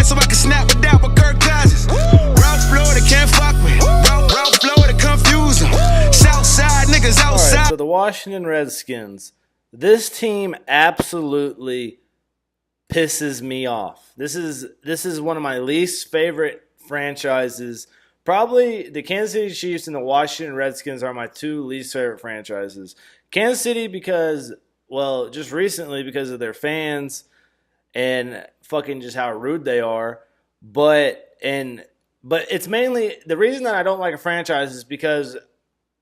so I can snap it out with Kirk Cousins. Ralph Florida can't fuck with. Ralph Florida confuse them. Southside niggas outside. All right, so the Washington Redskins. This team absolutely pisses me off. This is one of my least favorite franchises. Probably the Kansas City Chiefs and the Washington Redskins are my two least favorite franchises. Kansas City because, well, just recently because of their fans and fucking just how rude they are. But it's mainly the reason that I don't like a franchise is because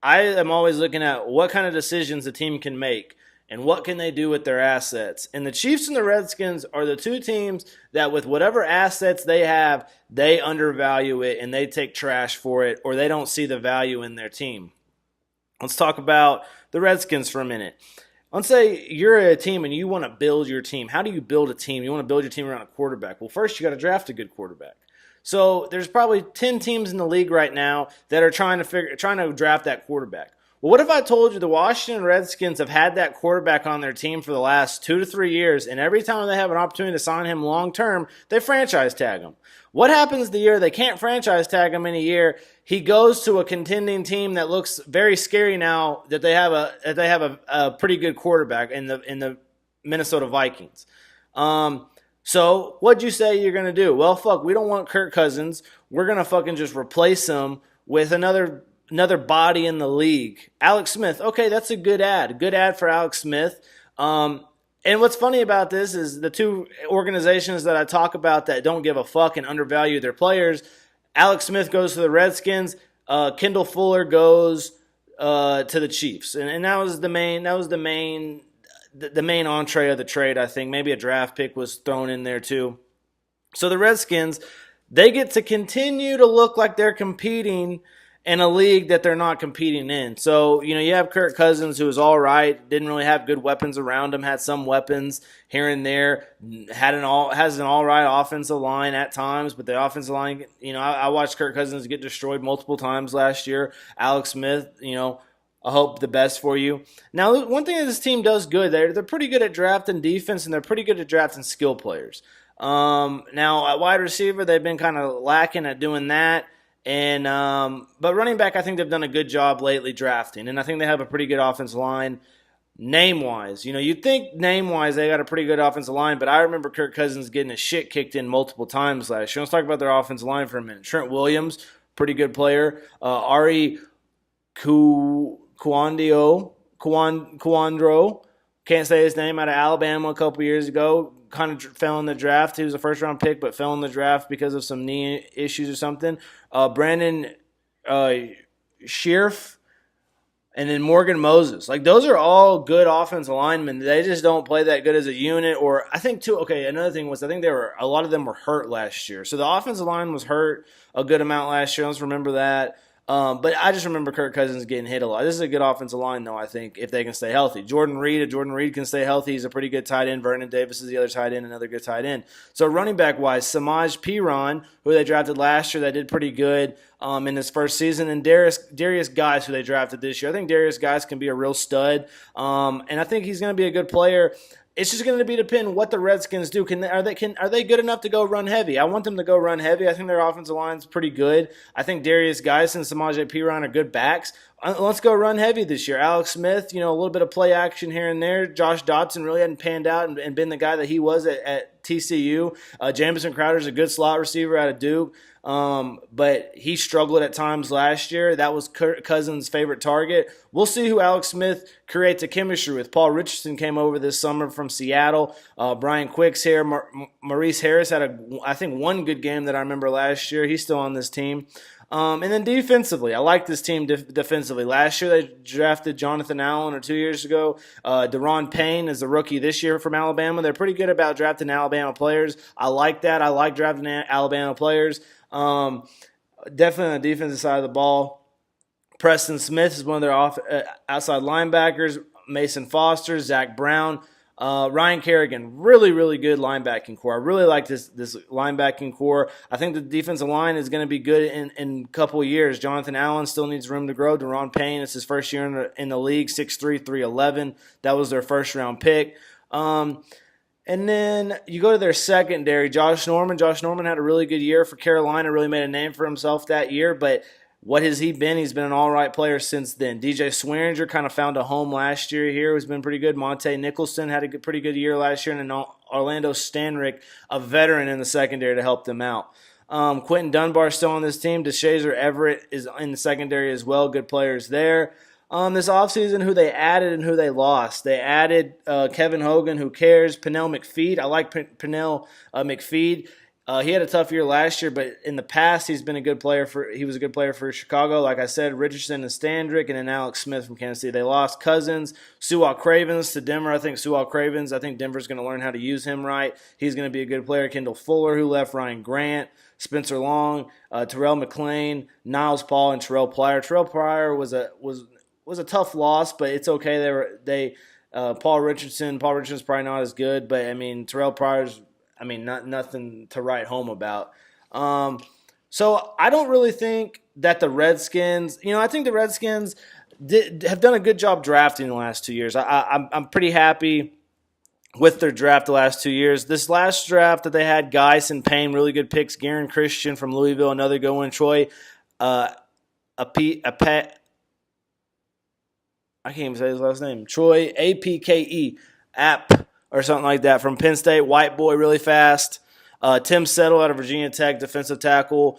I am always looking at what kind of decisions a team can make and what can they do with their assets. And the Chiefs and the Redskins are the two teams that with whatever assets they have, they undervalue it and they take trash for it or they don't see the value in their team. Let's talk about the Redskins for a minute. Let's say you're a team and you want to build your team. How do you build a team? You want to build your team around a quarterback. Well, first you got to draft a good quarterback. So there's probably 10 teams in the league right now that are trying to draft that quarterback. Well, what if I told you the Washington Redskins have had that quarterback on their team for the last 2 to 3 years, and every time they have an opportunity to sign him long term, they franchise tag him? What happens the year they can't franchise tag him in a year? He goes to a contending team that looks very scary now that they have a pretty good quarterback in the Minnesota Vikings. So what'd you say you're gonna do? Well, fuck, we don't want Kirk Cousins. We're gonna fucking just replace him with another body in the league. Alex Smith. Okay, that's a good ad. Good ad for Alex Smith. And what's funny about this is the two organizations that I talk about that don't give a fuck and undervalue their players. Alex Smith goes to the Redskins. Kendall Fuller goes to the Chiefs, and that was the main entree of the trade. I think maybe a draft pick was thrown in there too. So the Redskins, they get to continue to look like they're competing in a league that they're not competing in. So, you have Kirk Cousins, who was all right, didn't really have good weapons around him, had some weapons here and there, has an all right offensive line at times, but the offensive line, I watched Kirk Cousins get destroyed multiple times last year. Alex Smith, I hope the best for you. Now, one thing that this team does good, they're pretty good at drafting defense, and they're pretty good at drafting skill players. Now, at wide receiver, they've been kind of lacking at doing that. And but running back, I think they've done a good job lately drafting, and I think they have a pretty good offensive line. Name-wise, you'd think name-wise they got a pretty good offensive line, but I remember Kirk Cousins getting his shit kicked in multiple times last year. Let's talk about their offensive line for a minute. Trent Williams, pretty good player. Ari Cuandro, can't say his name, out of Alabama a couple years ago. Kind of fell in the draft. He was a first-round pick, but fell in the draft because of some knee issues or something. Brandon Scherf, and then Morgan Moses. Like, those are all good offensive linemen. They just don't play that good as a unit. Or I think, too, okay, another thing was I think a lot of them were hurt last year. So the offensive line was hurt a good amount last year. Let's remember that. But I just remember Kirk Cousins getting hit a lot. This is a good offensive line, though, I think, if they can stay healthy. If Jordan Reed can stay healthy, he's a pretty good tight end. Vernon Davis is the other tight end, another good tight end. So running back-wise, Samaj Piran, who they drafted last year, that did pretty good in his first season, and Darius Guice, who they drafted this year. I think Darius Guice can be a real stud, and I think he's going to be a good player. It's just going to be depend what the Redskins do. Are they good enough to go run heavy? I want them to go run heavy. I think their offensive line's pretty good. I think Darius Guice and Samaje Perine are good backs. Let's go run heavy this year. Alex Smith, a little bit of play action here and there. Josh Dotson really hadn't panned out and been the guy that he was at TCU. Jamison Crowder's a good slot receiver out of Duke. But he struggled at times last year. That was Kirk Cousins' favorite target. We'll see who Alex Smith creates a chemistry with. Paul Richardson came over this summer from Seattle. Brian Quick's here. Maurice Harris had I think one good game that I remember last year. He's still on this team. And then defensively, I like this team defensively. Last year they drafted Jonathan Allen, or 2 years ago. Deron Payne is the rookie this year from Alabama. They're pretty good about drafting Alabama players. I like that. I like drafting Alabama players. Definitely on the defensive side of the ball. Preston Smith is one of their outside linebackers. Mason Foster, Zach Brown, Ryan Kerrigan, really, really good linebacking core. I really like this linebacking core. I think the defensive line is going to be good in a couple of years. Jonathan Allen still needs room to grow. Deron Payne, it's his first year in the league, 6'3", 311. That was their first-round pick. And then you go to their secondary, Josh Norman. Josh Norman had a really good year for Carolina, really made a name for himself that year. But what has he been? He's been an all-right player since then. DJ Swearinger kind of found a home last year here. He's been pretty good. Monte Nicholson had a pretty good year last year. And then Orlando Stanrick, a veteran in the secondary to help them out. Quentin Dunbar still on this team. DeShazer Everett is in the secondary as well. Good players there. This offseason, who they added and who they lost. They added Kevin Hogan, who cares. Pernell McPhee. I like Pernell McPhee. He had a tough year last year, but in the past, he was a good player for Chicago. Like I said, Richardson and Standrick, and then Alex Smith from Kansas City. They lost Cousins, Sewell Cravens to Denver. I think Denver's going to learn how to use him right. He's going to be a good player. Kendall Fuller, who left, Ryan Grant, Spencer Long, Terrell McClain, Niles Paul, and Terrell Pryor. Terrell Pryor was a tough loss, but it's okay. Paul Richardson's probably not as good, but I mean Terrell Pryor's nothing to write home about. So I don't really think that the Redskins. I think the Redskins have done a good job drafting the last 2 years. I'm pretty happy with their draft the last 2 years. This last draft that they had, Geis and Payne, really good picks. Garen Christian from Louisville, another good one. Troy, I can't even say his last name. Troy, Apke, App, or something like that, from Penn State. White boy, really fast. Tim Settle out of Virginia Tech, defensive tackle.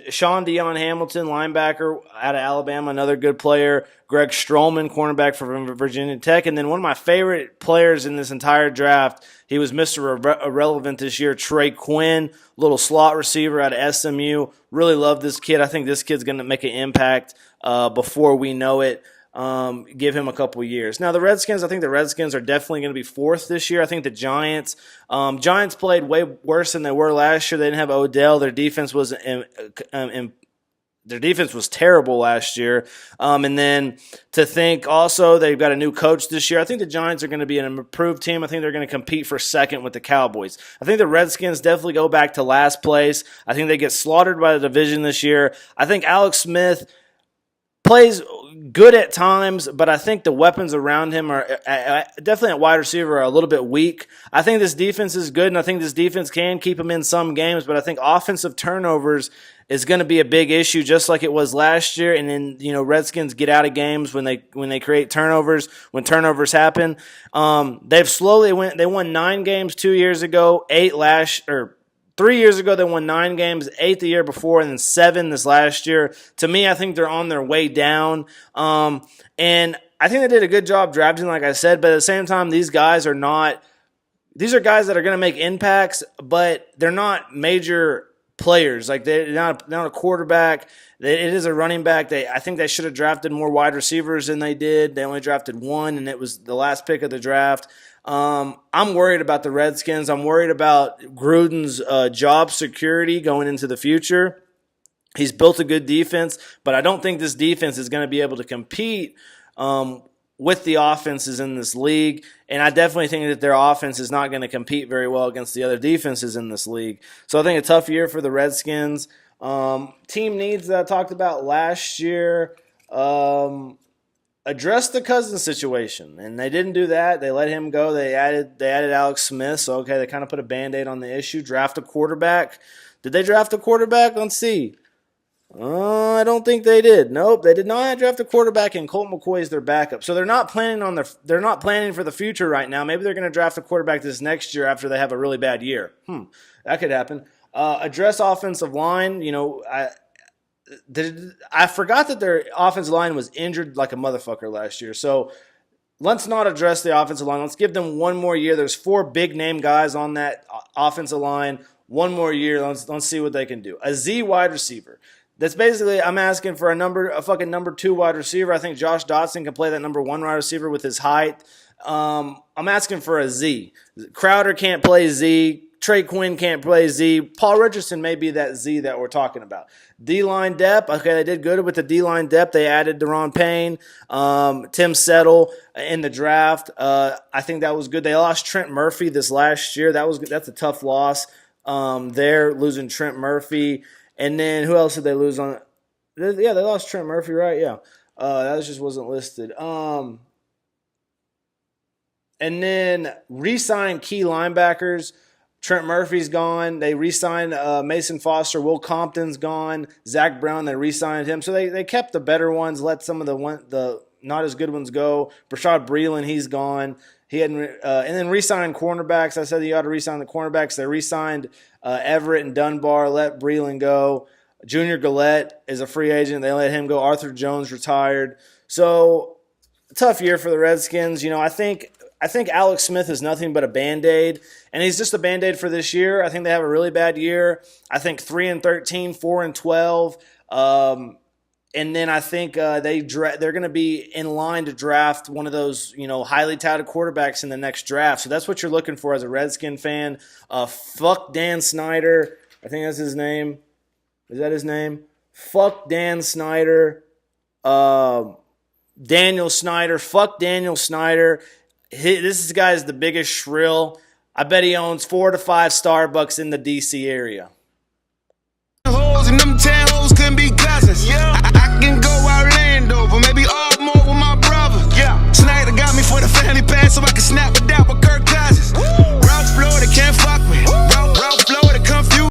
Sean Dion Hamilton, linebacker out of Alabama, another good player. Greg Stroman, cornerback from Virginia Tech. And then one of my favorite players in this entire draft, he was Mr. Irrelevant this year, Trey Quinn, little slot receiver out of SMU. Really love this kid. I think this kid's going to make an impact before we know it. Give him a couple years. Now, I think the Redskins are definitely going to be fourth this year. I think the Giants played way worse than they were last year. They didn't have Odell. Their defense was terrible last year. And then to think also they've got a new coach this year. I think the Giants are going to be an improved team. I think they're going to compete for second with the Cowboys. I think the Redskins definitely go back to last place. I think they get slaughtered by the division this year. I think Alex Smith plays good at times, but I think the weapons around him are definitely at wide receiver are a little bit weak. I think this defense is good, and I think this defense can keep him in some games, but I think offensive turnovers is going to be a big issue, just like it was last year. And then Redskins get out of games when they create turnovers. When turnovers happen, they won 9 games 2 years ago, 3 years ago, they won 9 games, 8 the year before, and then 7 this last year. To me, I think they're on their way down. And I think they did a good job drafting, like I said, but at the same time, these are guys that are going to make impacts, but they're not major players. Like, they're not a quarterback. It is a running back. I think they should have drafted more wide receivers than they did. They only drafted 1, and it was the last pick of the draft. I'm worried about the Redskins. I'm worried about Gruden's job security going into the future. He's built a good defense, but I don't think this defense is going to be able to compete with the offenses in this league. And I definitely think that their offense is not going to compete very well against the other defenses in this league. So I think a tough year for the Redskins. Team needs that I talked about last year. Address the Cousins situation, and they didn't do that. They let him go. They added Alex Smith, so okay, they kind of put a Band-Aid on the issue. Draft a quarterback. Did they draft a quarterback? Let's see. I don't think they did. Nope, they did not draft a quarterback, and Colt McCoy is their backup. So they're not planning for the future right now. Maybe they're going to draft a quarterback this next year after they have a really bad year. That could happen. Address offensive line. I forgot that their offensive line was injured like a motherfucker last year. So let's not address the offensive line. Let's give them one more year. There's 4 big-name guys on that offensive line. One more year. Let's see what they can do. A Z wide receiver. That's basically, I'm asking for a fucking number 2 wide receiver. I think Josh Dotson can play that number 1 wide receiver with his height. I'm asking for a Z. Crowder can't play Z. Trey Quinn can't play Z. Paul Richardson may be that Z that we're talking about. D-line depth. Okay, they did good with the D-line depth. They added Deron Payne, Tim Settle in the draft. I think that was good. They lost Trent Murphy this last year. That's a tough loss. They're losing Trent Murphy. And then who else did they lose on? Yeah, they lost Trent Murphy, right? Yeah. That just wasn't listed. And then re-signed key linebackers. Trent Murphy's gone. They re-signed Mason Foster. Will Compton's gone. Zach Brown, they re-signed him. So they kept the better ones, let some of the not as good ones go. Brashad Breeland, he's gone. He hadn't, and then re-signed cornerbacks. I said you ought to re-sign the cornerbacks. They re-signed Everett and Dunbar, let Breeland go. Junior Gillette is a free agent. They let him go. Arthur Jones retired. So tough year for the Redskins. You know, I think Alex Smith is nothing but a Band-Aid, and he's just a Band-Aid for this year. I think they have a really bad year. I think 3-13, 4-12, and then I think they're going to be in line to draft one of those, you know, highly touted quarterbacks in the next draft. So that's what you're looking for as a Redskin fan. Fuck Dan Snyder. I think that's his name. Is that his name? Fuck Dan Snyder. Daniel Snyder. Fuck Daniel Snyder. This guy is the biggest shrill. I bet he owns 4 to 5 Starbucks in the D.C. area. Holes in them